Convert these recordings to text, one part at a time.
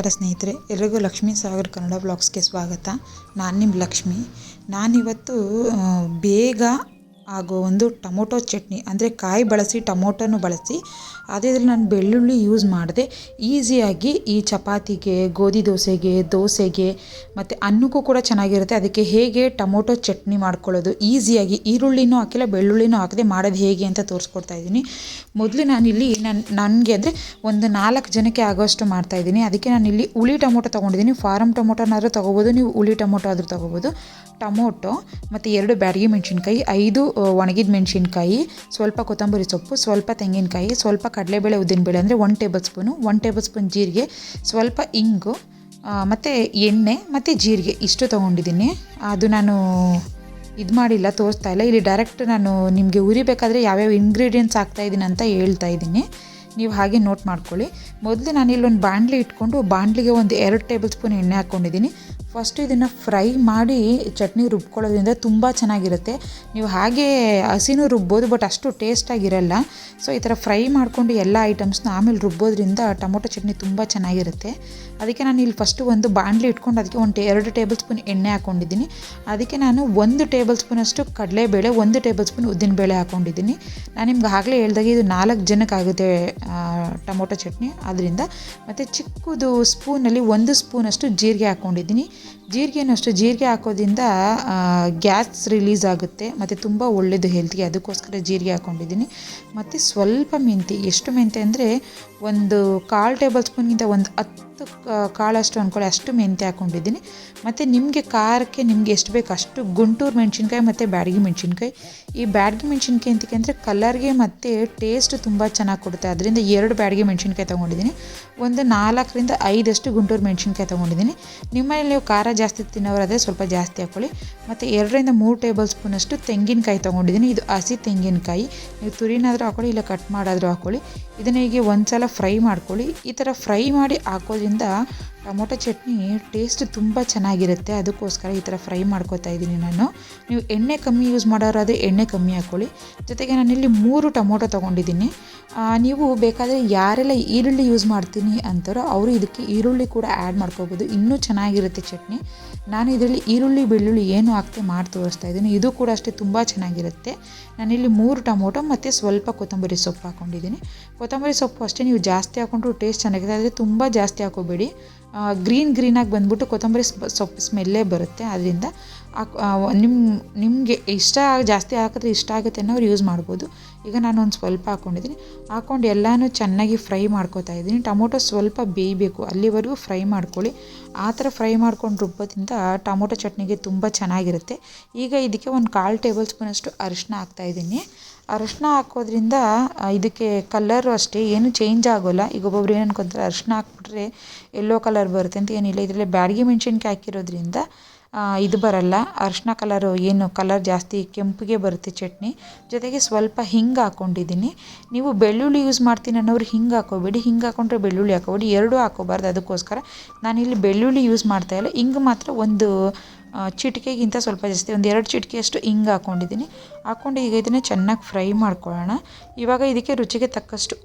ನಮಸ್ಕಾರ ಸ್ನೇಹಿತರೆ, ಎಲ್ಲರಿಗೂ ಲಕ್ಷ್ಮೀ ಸಾಗರ್ ಕನ್ನಡ ಬ್ಲಾಗ್ಸ್ಗೆ ಸ್ವಾಗತ. ನಾನು ನಿಮ್ಮ ಲಕ್ಷ್ಮಿ. ನಾನಿವತ್ತು ಬೇಗ ಆಗೋ ಒಂದು ಟೊಮೊಟೊ ಚಟ್ನಿ, ಅಂದರೆ ಕಾಯಿ ಬಳಸಿ ಟೊಮೊಟೊನು ಬಳಸಿ ಅದೇ ನಾನು ಬೆಳ್ಳುಳ್ಳಿ ಯೂಸ್ ಮಾಡಿದೆ. ಈಸಿಯಾಗಿ ಈ ಚಪಾತಿಗೆ, ಗೋಧಿ ದೋಸೆಗೆ ಮತ್ತು ಅನ್ನಕ್ಕೂ ಕೂಡ ಚೆನ್ನಾಗಿರುತ್ತೆ. ಅದಕ್ಕೆ ಹೇಗೆ ಟೊಮೊಟೊ ಚಟ್ನಿ ಮಾಡ್ಕೊಳ್ಳೋದು ಈಸಿಯಾಗಿ, ಈರುಳ್ಳಿನೂ ಹಾಕಿಲ್ಲ ಬೆಳ್ಳುಳ್ಳಿನೂ ಹಾಕದೆ ಮಾಡೋದು ಹೇಗೆ ಅಂತ ತೋರಿಸ್ಕೊಡ್ತಾ ಇದ್ದೀನಿ. ಮೊದಲು ನಾನಿಲ್ಲಿ ನನಗೆ ಅಂದರೆ ಒಂದು 4 ಜನಕ್ಕೆ ಆಗೋಷ್ಟು ಮಾಡ್ತಾಯಿದ್ದೀನಿ. ಅದಕ್ಕೆ ನಾನಿಲ್ಲಿ ಹುಳಿ ಟೊಮೊಟೊ ತೊಗೊಂಡಿದ್ದೀನಿ. ಫಾರಮ್ ಟೊಮೊಟೊನಾದರೂ ತೊಗೋಬೋದು, ನೀವು ಹುಳಿ ಟೊಮೊಟೊ ಆದರೂ ತೊಗೋಬೋದು. ಟೊಮೊಟೊ ಮತ್ತು 2 ಬ್ಯಾಡಗಿ ಮೆಣಸಿನ್ಕಾಯಿ, 5 ಒಣಗಿದ ಮೆಣಸಿನ್ಕಾಯಿ, ಸ್ವಲ್ಪ ಕೊತ್ತಂಬರಿ ಸೊಪ್ಪು, ಸ್ವಲ್ಪ ತೆಂಗಿನಕಾಯಿ, ಸ್ವಲ್ಪ ಕಡಲೆಬೇಳೆ ಉದ್ದಿನಬೇಳೆ ಅಂದರೆ 1 ಟೇಬಲ್ ಸ್ಪೂನ್ ಜೀರಿಗೆ, ಸ್ವಲ್ಪ ಇಂಗು ಮತ್ತು ಎಣ್ಣೆ ಮತ್ತು ಜೀರಿಗೆ ಇಷ್ಟು ತೊಗೊಂಡಿದ್ದೀನಿ. ಅದು ನಾನು ಮಾಡಿಲ್ಲ, ತೋರಿಸ್ತಾ ಇಲ್ಲ. ಇಲ್ಲಿ ಡೈರೆಕ್ಟ್ ನಾನು ನಿಮಗೆ ಉರಿಬೇಕಾದ್ರೆ ಯಾವ್ಯಾವ ಇಂಗ್ರೀಡಿಯೆಂಟ್ಸ್ ಹಾಕ್ತಾಯಿದ್ದೀನಿ ಅಂತ ಹೇಳ್ತಾ ಇದ್ದೀನಿ. ನೀವು ಹಾಗೆ ನೋಟ್ ಮಾಡ್ಕೊಳ್ಳಿ. ಮೊದಲು ನಾನಿಲ್ಲಿ ಒಂದು ಬಾಣಲಿ ಇಟ್ಕೊಂಡು ಬಾಣಲಿಗೆ ಒಂದು 2 ಟೇಬಲ್ ಸ್ಪೂನ್ ಎಣ್ಣೆ ಹಾಕ್ಕೊಂಡಿದ್ದೀನಿ. ಫಸ್ಟು ಇದನ್ನು ಫ್ರೈ ಮಾಡಿ ಚಟ್ನಿ ರುಬ್ಕೊಳ್ಳೋದ್ರಿಂದ ತುಂಬ ಚೆನ್ನಾಗಿರುತ್ತೆ. ನೀವು ಹಾಗೆ ಹಸಿನೂ ರುಬ್ಬೋದು, ಬಟ್ ಅಷ್ಟು ಟೇಸ್ಟಾಗಿರಲ್ಲ. ಸೊ ಈ ಥರ ಫ್ರೈ ಮಾಡಿಕೊಂಡು ಎಲ್ಲ ಐಟಮ್ಸ್ನ ಆಮೇಲೆ ರುಬ್ಬೋದ್ರಿಂದ ಟೊಮೊಟೊ ಚಟ್ನಿ ತುಂಬ ಚೆನ್ನಾಗಿರುತ್ತೆ. ಅದಕ್ಕೆ ನಾನು ಇಲ್ಲಿ ಫಸ್ಟು ಒಂದು ಬಾಣಲಿ ಇಟ್ಕೊಂಡು ಅದಕ್ಕೆ 2 ಟೇಬಲ್ ಸ್ಪೂನ್ ಎಣ್ಣೆ ಹಾಕ್ಕೊಂಡಿದ್ದೀನಿ. ಅದಕ್ಕೆ ನಾನು 1 ಟೇಬಲ್ ಸ್ಪೂನಷ್ಟು ಕಡಲೆಬೇಳೆ, 1 ಟೇಬಲ್ ಸ್ಪೂನ್ ಉದ್ದಿನಬೇಳೆ ಹಾಕ್ಕೊಂಡಿದ್ದೀನಿ. ನಾನು ನಿಮ್ಗೆ ಆಗಲೇ ಹೇಳ್ದಾಗೆ ಇದು 4 ಜನಕ್ಕಾಗುತ್ತೆ ಟೊಮೊಟೊ ಚಟ್ನಿ, ಅದರಿಂದ. ಮತ್ತು ಚಿಕ್ಕದು ಸ್ಪೂನಲ್ಲಿ 1 ಸ್ಪೂನಷ್ಟು ಜೀರಿಗೆ ಹಾಕ್ಕೊಂಡಿದ್ದೀನಿ. ಜೀರಿಗೆ ಹಾಕೋದ್ರಿಂದ ಗ್ಯಾಸ್ ರಿಲೀಸ್ ಆಗುತ್ತೆ ಮತ್ತು ತುಂಬ ಒಳ್ಳೆಯದು ಹೆಲ್ತ್ಗೆ, ಅದಕ್ಕೋಸ್ಕರ ಜೀರಿಗೆ ಹಾಕ್ಕೊಂಡಿದ್ದೀನಿ. ಮತ್ತು ಸ್ವಲ್ಪ ಮೆಂತ್ಯ, ಎಷ್ಟು ಮೆಂತ್ಯ ಅಂದರೆ ಒಂದು 1/4 ಟೇಬಲ್ ಸ್ಪೂನ್ಗಿಂತ ಒಂದು 10 ಕಾಳಷ್ಟು ಅಂದ್ಕೊಳ್ಳಿ, ಅಷ್ಟು ಮೆಂತ್ಯ ಹಾಕ್ಕೊಂಡಿದ್ದೀನಿ. ಮತ್ತು ನಿಮಗೆ ಖಾರಕ್ಕೆ ನಿಮಗೆ ಎಷ್ಟು ಬೇಕು ಅಷ್ಟು ಗುಂಟೂರು ಮೆಣಸಿನ್ಕಾಯಿ ಮತ್ತು ಬ್ಯಾಡಗಿ ಮೆಣಸಿನ್ಕಾಯಿ. ಈ ಬ್ಯಾಡಗಿ ಮೆಣಸಿನ್ಕಾಯಿ ಅಂತಕ್ಕೆ ಅಂದರೆ ಕಲರ್ಗೆ ಮತ್ತು ಟೇಸ್ಟ್ ತುಂಬ ಚೆನ್ನಾಗಿ ಕೊಡುತ್ತೆ, ಅದರಿಂದ 2 ಬ್ಯಾಡಗಿ ಮೆಣಸಿನ್ಕಾಯಿ ತೊಗೊಂಡಿದ್ದೀನಿ. ಒಂದು 4ರಿಂದ 5 ಗುಂಟೂರು ಮೆಣಸಿನ್ಕಾಯಿ ತೊಗೊಂಡಿದ್ದೀನಿ. ನಿಮ್ಮಲ್ಲಿ ನೀವು ಖಾರ ಜಾಸ್ತಿ ತಿನ್ನೋರಾದರೆ ಸ್ವಲ್ಪ ಜಾಸ್ತಿ ಹಾಕ್ಕೊಳ್ಳಿ. ಮತ್ತು 2ರಿಂದ 3 ಟೇಬಲ್ ಸ್ಪೂನಷ್ಟು ತೆಂಗಿನಕಾಯಿ ತೊಗೊಂಡಿದ್ದೀನಿ. ಇದು ಹಸಿ ತೆಂಗಿನಕಾಯಿ, ನೀವು ತುರಿನಾದರೂ ಹಾಕ್ಕೊಳ್ಳಿ, ಇಲ್ಲ ಕಟ್ ಮಾಡಾದರೂ ಹಾಕ್ಕೊಳ್ಳಿ. ಇದನ್ನು ಹೀಗೆ ಒಂದು ಸಲ ಫ್ರೈ ಮಾಡ್ಕೊಳ್ಳಿ. ಈ ಥರ ಫ್ರೈ ಮಾಡಿ ಹಾಕೋದ್ರಿಂದ ಟೊಮೊಟೊ ಚಟ್ನಿ ಟೇಸ್ಟ್ ತುಂಬ ಚೆನ್ನಾಗಿರುತ್ತೆ, ಅದಕ್ಕೋಸ್ಕರ ಈ ಥರ ಫ್ರೈ ಮಾಡ್ಕೋತಾ ಇದ್ದೀನಿ ನಾನು. ನೀವು ಎಣ್ಣೆ ಕಮ್ಮಿ ಯೂಸ್ ಮಾಡೋರಾದರೆ ಎಣ್ಣೆ ಕಮ್ಮಿ ಹಾಕ್ಕೊಳ್ಳಿ. ಜೊತೆಗೆ ನಾನಿಲ್ಲಿ 3 ಟೊಮೊಟೊ ತೊಗೊಂಡಿದ್ದೀನಿ. ನೀವು ಬೇಕಾದರೆ ಯಾರೆಲ್ಲ ಈರುಳ್ಳಿ ಯೂಸ್ ಮಾಡ್ತೀನಿ ಅಂತಾರೋ ಅವರು ಇದಕ್ಕೆ ಈರುಳ್ಳಿ ಕೂಡ ಆ್ಯಡ್ ಮಾಡ್ಕೋಬೋದು, ಇನ್ನೂ ಚೆನ್ನಾಗಿರುತ್ತೆ ಚಟ್ನಿ. ನಾನು ಇದರಲ್ಲಿ ಈರುಳ್ಳಿ ಬೆಳ್ಳುಳ್ಳಿ ಏನು ಹಾಕ್ತೆ ಮಾಡಿ ತೋರಿಸ್ತಾ ಇದ್ದೀನಿ. ಇದು ಕೂಡ ಅಷ್ಟೇ ತುಂಬ ಚೆನ್ನಾಗಿರುತ್ತೆ. ನಾನಿಲ್ಲಿ 3 ಟೊಮೊಟೊ ಮತ್ತು ಸ್ವಲ್ಪ ಕೊತ್ತಂಬರಿ ಸೊಪ್ಪು ಹಾಕ್ಕೊಂಡಿದ್ದೀನಿ. ಕೊತ್ತಂಬರಿ ಸೊಪ್ಪು ಅಷ್ಟೇ ನೀವು ಜಾಸ್ತಿ ಹಾಕ್ಕೊಂಡ್ರು ಟೇಸ್ಟ್ ಚೆನ್ನಾಗಿದೆ, ಆದರೆ ತುಂಬ ಜಾಸ್ತಿ ಹಾಕೋಬೇಡಿ. ಗ್ರೀನಾಗಿ ಬಂದ್ಬಿಟ್ಟು ಕೊತ್ತಂಬರಿ ಸೊಪ್ಪು ಸ್ಮೆಲ್ಲೇ ಬರುತ್ತೆ. ಅದರಿಂದ ನಿಮಗೆ ಜಾಸ್ತಿ ಹಾಕಿದ್ರೆ ಇಷ್ಟ ಆಗುತ್ತೆ ಅನ್ನೋರು ಯೂಸ್ ಮಾಡ್ಬೋದು. ಈಗ ನಾನು ಒಂದು ಸ್ವಲ್ಪ ಹಾಕ್ಕೊಂಡು ಎಲ್ಲನೂ ಚೆನ್ನಾಗಿ ಫ್ರೈ ಮಾಡ್ಕೋತಾ ಇದ್ದೀನಿ. ಟೊಮೊಟೊ ಸ್ವಲ್ಪ ಬೇಯಬೇಕು, ಅಲ್ಲಿವರೆಗೂ ಫ್ರೈ ಮಾಡ್ಕೊಳ್ಳಿ. ಆ ಥರ ಫ್ರೈ ಮಾಡ್ಕೊಂಡು ರುಬ್ಬೋದ್ರಿಂದ ಟೊಮೊಟೊ ಚಟ್ನಿಗೆ ತುಂಬ ಚೆನ್ನಾಗಿರುತ್ತೆ. ಈಗ ಇದಕ್ಕೆ ಒಂದು 1/4 ಟೇಬಲ್ ಸ್ಪೂನಷ್ಟು ಅರಿಶಿನ ಹಾಕ್ತಾಯಿದ್ದೀನಿ. ಅರಿಶಿನ ಹಾಕೋದ್ರಿಂದ ಇದಕ್ಕೆ ಕಲರು ಅಷ್ಟೇ ಏನು ಚೇಂಜ್ ಆಗೋಲ್ಲ. ಈಗ ಒಬ್ಬೊಬ್ರು ಏನು ಅನ್ಕೊತಾರೆ ಅರಿಶಿನ ಹಾಕ್ಬಿಟ್ರೆ ಯೆಲ್ಲೋ ಕಲರ್ ಬರುತ್ತೆ ಅಂತ, ಏನಿಲ್ಲ. ಇದರಲ್ಲಿ ಬ್ಯಾಡಗಿ ಮೆಣಸಿನ್ಕಾಯಿ ಹಾಕಿರೋದ್ರಿಂದ ಇದು ಬರಲ್ಲ, ಅರಿಶಿನ ಕಲರ್ ಜಾಸ್ತಿ ಕೆಂಪಿಗೆ ಬರುತ್ತೆ ಚಟ್ನಿ. ಜೊತೆಗೆ ಸ್ವಲ್ಪ ಹಿಂಗೆ ಹಾಕ್ಕೊಂಡಿದ್ದೀನಿ. ನೀವು ಬೆಳ್ಳುಳ್ಳಿ ಯೂಸ್ ಮಾಡ್ತೀನಿ ಅನ್ನೋರು ಹಿಂಗೆ ಹಾಕೋಬೇಡಿ, ಹಿಂಗೆ ಹಾಕೊಂಡ್ರೆ ಬೆಳ್ಳುಳ್ಳಿ ಹಾಕೋಬೇಡಿ, 2 ಹಾಕೋಬಾರ್ದು. ಅದಕ್ಕೋಸ್ಕರ ನಾನಿಲ್ಲಿ ಬೆಳ್ಳುಳ್ಳಿ ಯೂಸ್ ಮಾಡ್ತಾಯಿಲ್ಲ. ಹಿಂಗೆ ಮಾತ್ರ ಒಂದು ಚಿಟಿಕೆಗಿಂತ ಸ್ವಲ್ಪ ಜಾಸ್ತಿ, ಒಂದು 2 ಚಿಟಿಕೆಯಷ್ಟು ಹಿಂಗೆ ಹಾಕ್ಕೊಂಡಿದ್ದೀನಿ. ಈಗ ಇದನ್ನು ಚೆನ್ನಾಗಿ ಫ್ರೈ ಮಾಡ್ಕೊಳ್ಳೋಣ. ಇವಾಗ ಇದಕ್ಕೆ ರುಚಿಗೆ ತಕ್ಕಷ್ಟು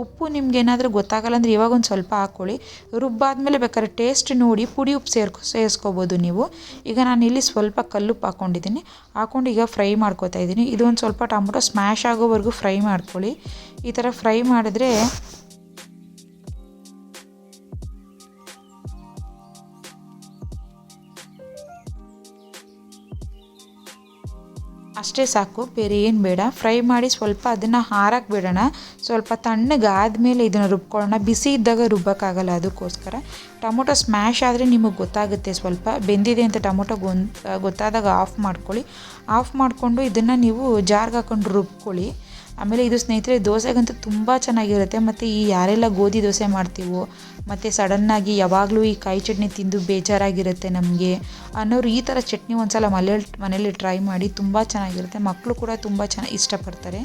ಉಪ್ಪು ನಿಮ್ಗೆ ಏನಾದರೂ ಗೊತ್ತಾಗಲ್ಲ ಅಂದರೆ ಇವಾಗ ಒಂದು ಸ್ವಲ್ಪ ಹಾಕ್ಕೊಳ್ಳಿ. ರುಬ್ಬಾದ್ಮೇಲೆ ಬೇಕಾದ್ರೆ ಟೇಸ್ಟ್ ನೋಡಿ ಪುಡಿ ಉಪ್ಪು ಸೇರಿಸ್ಕೋಬೋದು ನೀವು. ಈಗ ನಾನು ಇಲ್ಲಿ ಸ್ವಲ್ಪ ಕಲ್ಲುಪ್ಪು ಹಾಕ್ಕೊಂಡು ಈಗ ಫ್ರೈ ಮಾಡ್ಕೋತಾ ಇದ್ದೀನಿ. ಇದು ಒಂದು ಸ್ವಲ್ಪ ಟೊಮೊಟೊ ಸ್ಮ್ಯಾಶ್ ಆಗೋವರೆಗೂ ಫ್ರೈ ಮಾಡ್ಕೊಳ್ಳಿ. ಈ ಥರ ಫ್ರೈ ಮಾಡಿದ್ರೆ ಅಷ್ಟೇ ಸಾಕು, ಬೇರೆ ಏನು ಬೇಡ. ಫ್ರೈ ಮಾಡಿ ಸ್ವಲ್ಪ ಅದನ್ನು ಹಾರಕ್ಕೆ ಬಿಡೋಣ. ಸ್ವಲ್ಪ ತಣ್ಣಗಾದ್ಮೇಲೆ ಇದನ್ನು ರುಬ್ಕೊಳ್ಳೋಣ. ಬಿಸಿ ಇದ್ದಾಗ ರುಬ್ಬೋಕ್ಕಾಗಲ್ಲ, ಅದಕ್ಕೋಸ್ಕರ. ಟೊಮೊಟೊ ಸ್ಮ್ಯಾಶ್ ಆದರೆ ನಿಮಗೆ ಗೊತ್ತಾಗುತ್ತೆ, ಸ್ವಲ್ಪ ಬೆಂದಿದೆ ಅಂತ ಟೊಮೊಟೊ ಗೊತ್ತಾದಾಗ ಆಫ್ ಮಾಡಿಕೊಂಡು ಇದನ್ನು ನೀವು ಜಾರ್ಗೆ ಹಾಕ್ಕೊಂಡು ರುಬ್ಕೊಳ್ಳಿ. ಆಮೇಲೆ ಇದು ಸ್ನೇಹಿತರೆ ದೋಸೆಗಂತೂ ತುಂಬ ಚೆನ್ನಾಗಿರುತ್ತೆ. ಮತ್ತು ಯಾರೆಲ್ಲ ಗೋಧಿ ದೋಸೆ ಮಾಡ್ತೀವೋ ಮತ್ತು ಸಡನ್ನಾಗಿ ಯಾವಾಗಲೂ ಈ ಕಾಯಿ ಚಟ್ನಿ ತಿಂದು ಬೇಜಾರಾಗಿರುತ್ತೆ ನಮಗೆ ಅನ್ನೋರು ಈ ಥರ ಚಟ್ನಿ ಒಂದು ಸಲ ಮನೇಲಿ ಟ್ರೈ ಮಾಡಿ, ತುಂಬ ಚೆನ್ನಾಗಿರುತ್ತೆ. ಮಕ್ಕಳು ಕೂಡ ತುಂಬ ಚೆನ್ನಾಗಿ ಇಷ್ಟಪಡ್ತಾರೆ.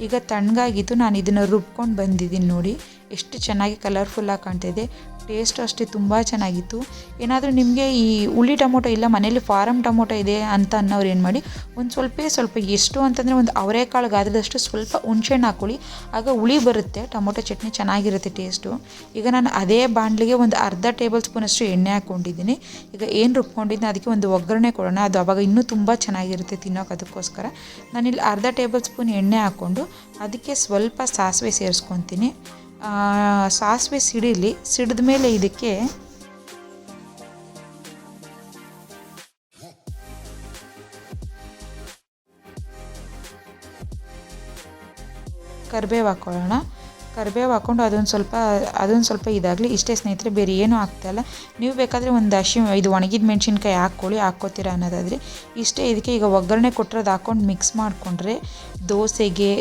ಈಗ ತಣ್ಣಗಾಗಿದ್ದು ನಾನು ಇದನ್ನು ರುಬ್ಕೊಂಡು ಬಂದಿದ್ದೀನಿ ನೋಡಿ, ಎಷ್ಟು ಚೆನ್ನಾಗಿ ಕಲರ್ಫುಲ್ಲಾಗಿ ಕಾಣ್ತಾಯಿದೆ. ಟೇಸ್ಟ್ ಅಷ್ಟೇ ತುಂಬ ಚೆನ್ನಾಗಿತ್ತು. ಏನಾದರೂ ನಿಮಗೆ ಈ ಹುಳಿ ಟೊಮೊಟೊ ಇಲ್ಲ ಮನೇಲಿ ಫಾರಮ್ ಟೊಮೊಟೊ ಇದೆ ಅಂತ ಅನ್ನೋರು ಏನು ಮಾಡಿ ಒಂದು ಸ್ವಲ್ಪ ಎಷ್ಟು ಅಂತಂದರೆ ಒಂದು ಅವರೆಕಾಳು ಗಾತ್ರದಷ್ಟು ಸ್ವಲ್ಪ ಹುಣಸೆಹಣ್ಣು ಹಾಕ್ಕೊಳ್ಳಿ. ಆಗ ಹುಳಿ ಬರುತ್ತೆ, ಟೊಮೊಟೊ ಚಟ್ನಿ ಚೆನ್ನಾಗಿರುತ್ತೆ ಟೇಸ್ಟು. ಈಗ ನಾನು ಅದೇ ಬಾಣಲಿಗೆ ಒಂದು ಅರ್ಧ ಟೇಬಲ್ ಸ್ಪೂನಷ್ಟು ಎಣ್ಣೆ ಹಾಕ್ಕೊಂಡಿದ್ದೀನಿ. ಈಗ ಏನು ರುಬ್ಕೊಂಡಿದ್ದೀನಿ ಅದಕ್ಕೆ ಒಂದು ಒಗ್ಗರಣೆ ಕೊಡೋಣ, ಅದು ಆವಾಗ ಇನ್ನೂ ತುಂಬ ಚೆನ್ನಾಗಿರುತ್ತೆ ತಿನ್ನೋಕೆ. ಅದಕ್ಕೋಸ್ಕರ ನಾನಿಲ್ಲಿ ಅರ್ಧ ಟೇಬಲ್ ಸ್ಪೂನ್ ಎಣ್ಣೆ ಹಾಕ್ಕೊಂಡು ಅದಕ್ಕೆ ಸ್ವಲ್ಪ ಸಾಸಿವೆ ಸೇರಿಸ್ಕೊತೀನಿ. ಸಾಸಿವೆ ಸಿಡಿದ ಮೇಲೆ ಇದಕ್ಕೆ ಕರಿಬೇವು ಹಾಕ್ಕೊಳ್ಳೋಣ. ಕರಿಬೇವು ಹಾಕ್ಕೊಂಡು ಅದೊಂದು ಸ್ವಲ್ಪ ಇದಾಗಲಿ. ಇಷ್ಟೇ ಸ್ನೇಹಿತರೆ, ಬೇರೆ ಏನೂ ಆಗ್ತಾಯಿಲ್ಲ. ನೀವು ಬೇಕಾದರೆ ಒಂದು ಇದು ಒಣಗಿದ ಮೆಣಸಿನ್ಕಾಯಿ ಹಾಕ್ಕೋತೀರಾ ಅನ್ನೋದಾದರೆ ಇಷ್ಟೇ. ಇದಕ್ಕೆ ಈಗ ಒಗ್ಗರಣೆ ಕೊಟ್ಟಿರೋದು ಹಾಕ್ಕೊಂಡು ಮಿಕ್ಸ್ ಮಾಡಿಕೊಂಡ್ರೆ ದೋಸೆಗೆ,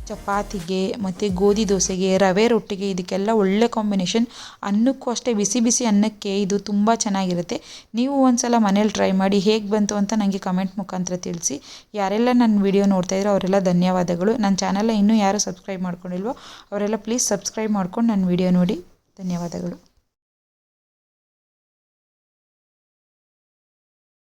ಚಪಾತಿಗೆ ಮತ್ತು ಗೋಧಿ ದೋಸೆಗೆ, ರವೆ ರೊಟ್ಟಿಗೆ ಇದಕ್ಕೆಲ್ಲ ಒಳ್ಳೆ ಕಾಂಬಿನೇಷನ್. ಅನ್ನಕ್ಕೂ ಅಷ್ಟೇ, ಬಿಸಿ ಬಿಸಿ ಅನ್ನಕ್ಕೆ ಇದು ತುಂಬ ಚೆನ್ನಾಗಿರುತ್ತೆ. ನೀವು ಒಂದು ಸಲ ಮನೇಲಿ ಟ್ರೈ ಮಾಡಿ ಹೇಗೆ ಬಂತು ಅಂತ ನನಗೆ ಕಮೆಂಟ್ ಮುಖಾಂತರ ತಿಳಿಸಿ. ಯಾರೆಲ್ಲ ನನ್ನ ವಿಡಿಯೋ ನೋಡ್ತಾಯಿದ್ರು ಅವರೆಲ್ಲ ಧನ್ಯವಾದಗಳು. ನನ್ನ ಚಾನಲ್ನ ಇನ್ನೂ ಯಾರು ಸಬ್ಸ್ಕ್ರೈಬ್ ಮಾಡ್ಕೊಂಡಿಲ್ವೋ ಅವರೆಲ್ಲ ಪ್ಲೀಸ್ ಸಬ್ಸ್ಕ್ರೈಬ್ ಮಾಡ್ಕೊಂಡು ನನ್ನ ವಿಡಿಯೋ ನೋಡಿ. ಧನ್ಯವಾದಗಳು.